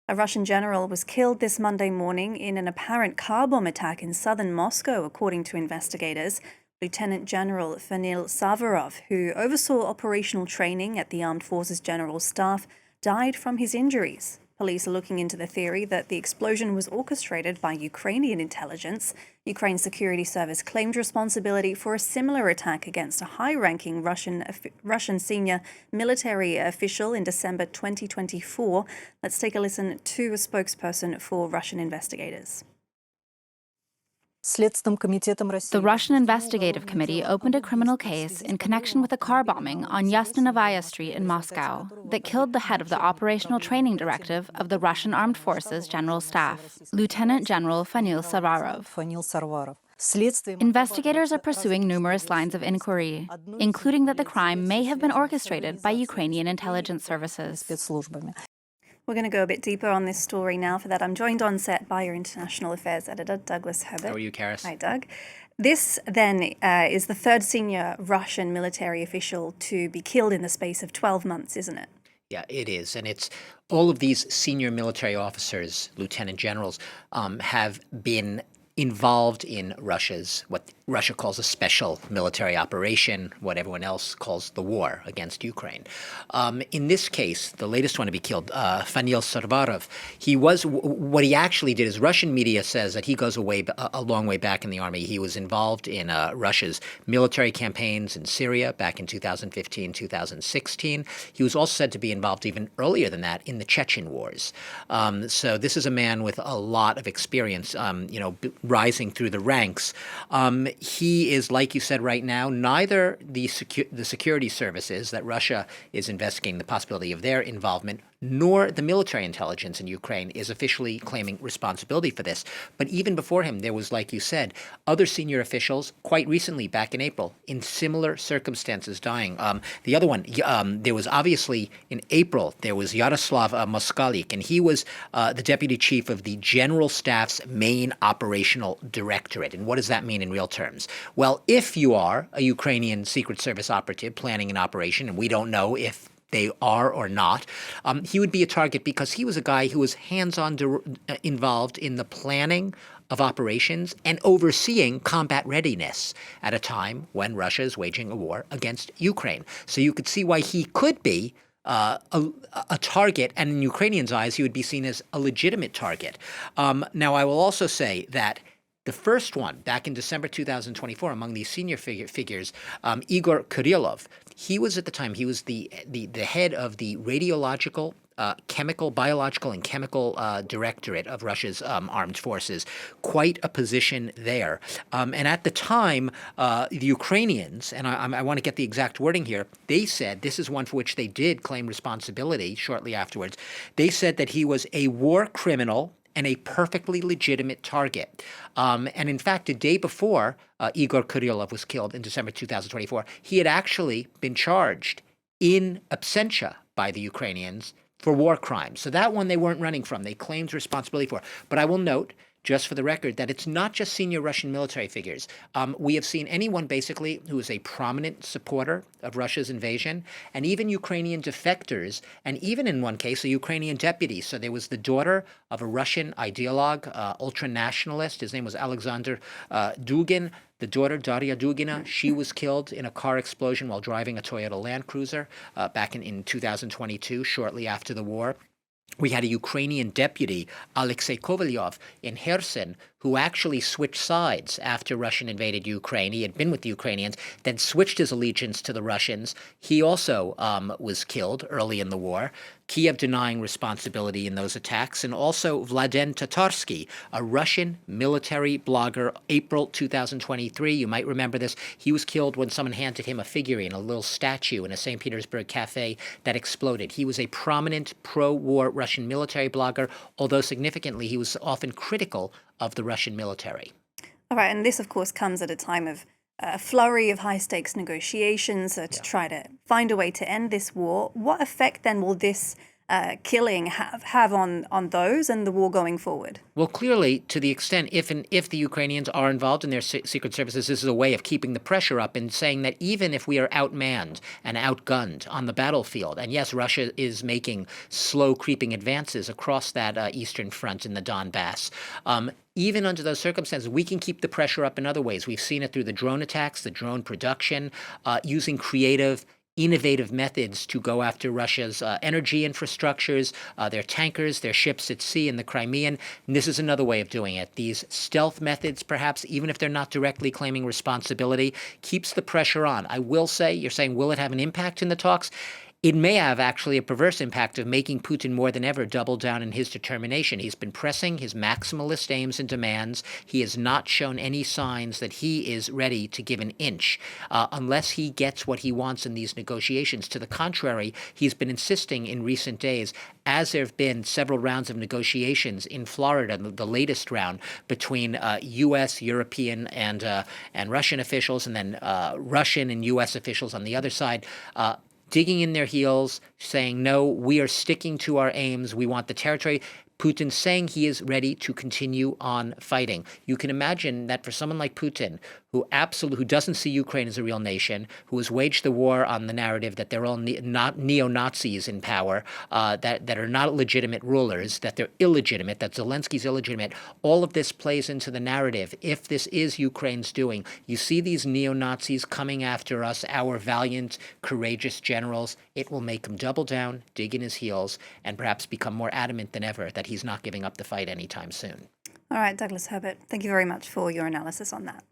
A Russian general was killed this Monday morning in an apparent car bomb attack in southern Moscow, according to investigators. Lieutenant General Fanil Savarov, who oversaw operational training at the Armed Forces General Staff, died from his injuries. Police are looking into the theory that the explosion was orchestrated by Ukrainian intelligence. Ukraine's security service claimed responsibility for a similar attack against a high-ranking Russian senior military official in December 2024. Let's take a listen to a spokesperson for Russian investigators. The Russian Investigative Committee opened a criminal case in connection with a car bombing on Yastanovaya Street in Moscow that killed the head of the Operational Training Directive of the Russian Armed Forces General Staff, Lieutenant General Fanil Savarov. Investigators are pursuing numerous lines of inquiry, including that the crime may have been orchestrated by Ukrainian intelligence services. We're going to go a bit deeper on this story now. For that, I'm joined on set by your international affairs editor, Douglas Herbert. How are you, Karis? Hi, Doug. This, then, is the third senior Russian military official to be killed in the space of 12 months, isn't it? Yeah, it is. And it's all of these senior military officers, lieutenant generals, have been involved in Russia's, what Russia calls a special military operation, what everyone else calls the war against Ukraine. In this case, the latest one to be killed, Fanil Savarov, what he actually did is Russian media says that he goes a long way back in the army. He was involved in Russia's military campaigns in Syria back in 2015, 2016. He was also said to be involved even earlier than that in the Chechen wars. So this is a man with a lot of experience, rising through the ranks. He is, like you said right now, neither the security services that Russia is investigating the possibility of their involvement, nor the military intelligence in Ukraine is officially claiming responsibility for this. But even before him, there was, like you said, other senior officials quite recently, back in April, in similar circumstances dying. The other one, there was obviously in April, there was Yaroslav Moskalik, and he was the deputy chief of the General Staff's main operational directorate. And what does that mean in real terms? Well, if you are a Ukrainian Secret Service operative planning an operation, and we don't know if they are or not, he would be a target because he was a guy who was hands-on involved in the planning of operations and overseeing combat readiness at a time when Russia is waging a war against Ukraine. So you could see why he could be a target, and in Ukrainians' eyes, he would be seen as a legitimate target. Now, I will also say that the first one, back in December 2024, among these senior figures, Igor Kirillov, he was at the time, he was the head of the radiological, biological and chemical directorate of Russia's armed forces. Quite a position there. And at the time, the Ukrainians, and I want to get the exact wording here, they said, this is one for which they did claim responsibility shortly afterwards, they said that he was a war criminal and a perfectly legitimate target. And in fact, the day before Igor Kirillov was killed in December 2024, he had actually been charged in absentia by the Ukrainians for war crimes. So that one they weren't running from. They claimed responsibility for. But I will note, just for the record, that it's not just senior Russian military figures. We have seen anyone basically who is a prominent supporter of Russia's invasion, and even Ukrainian defectors, and even in one case, a Ukrainian deputy. So there was the daughter of a Russian ideologue, ultra-nationalist. His name was Alexander Dugin. The daughter, Daria Dugina, she was killed in a car explosion while driving a Toyota Land Cruiser back in 2022, shortly after the war. We had a Ukrainian deputy, Alexei Kovalyov, in Kherson, who actually switched sides after Russia invaded Ukraine. He had been with the Ukrainians, then switched his allegiance to the Russians. He also was killed early in the war. Kiev denying responsibility in those attacks, and also Vladen Tatarsky, a Russian military blogger, April 2023. You might remember this. He was killed when someone handed him a figurine, a little statue in a St. Petersburg cafe that exploded. He was a prominent pro-war Russian military blogger, although significantly he was often critical of the Russian military. All right, and this, of course, comes at a time of a flurry of high-stakes negotiations to try to find a way to end this war. What effect, then, will this killing have on those and the war going forward? Well, clearly, to the extent if the Ukrainians are involved in their secret services, this is a way of keeping the pressure up and saying that even if we are outmanned and outgunned on the battlefield, and yes, Russia is making slow creeping advances across that eastern front in the Donbass, even under those circumstances, we can keep the pressure up in other ways. We've seen it through the drone attacks, the drone production, using creative, innovative methods to go after Russia's energy infrastructures, their tankers, their ships at sea in the Crimean. And this is another way of doing it. These stealth methods, perhaps, even if they're not directly claiming responsibility, keeps the pressure on. I will say, you're saying, will it have an impact in the talks? It may have actually a perverse impact of making Putin more than ever double down in his determination. He's been pressing his maximalist aims and demands. He has not shown any signs that he is ready to give an inch unless he gets what he wants in these negotiations. To the contrary, he's been insisting in recent days, as there have been several rounds of negotiations in Florida, the latest round between U.S., European, and Russian officials, and then Russian and U.S. officials on the other side, digging in their heels, saying, no, we are sticking to our aims. We want the territory. Putin saying he is ready to continue on fighting. You can imagine that for someone like Putin, who doesn't see Ukraine as a real nation, who has waged the war on the narrative that they're all not neo-Nazis in power, that are not legitimate rulers, that they're illegitimate, that Zelensky's illegitimate, all of this plays into the narrative. If this is Ukraine's doing, you see these neo-Nazis coming after us, our valiant, courageous generals, it will make him double down, dig in his heels, and perhaps become more adamant than ever that he's not giving up the fight anytime soon. All right, Douglas Herbert, thank you very much for your analysis on that.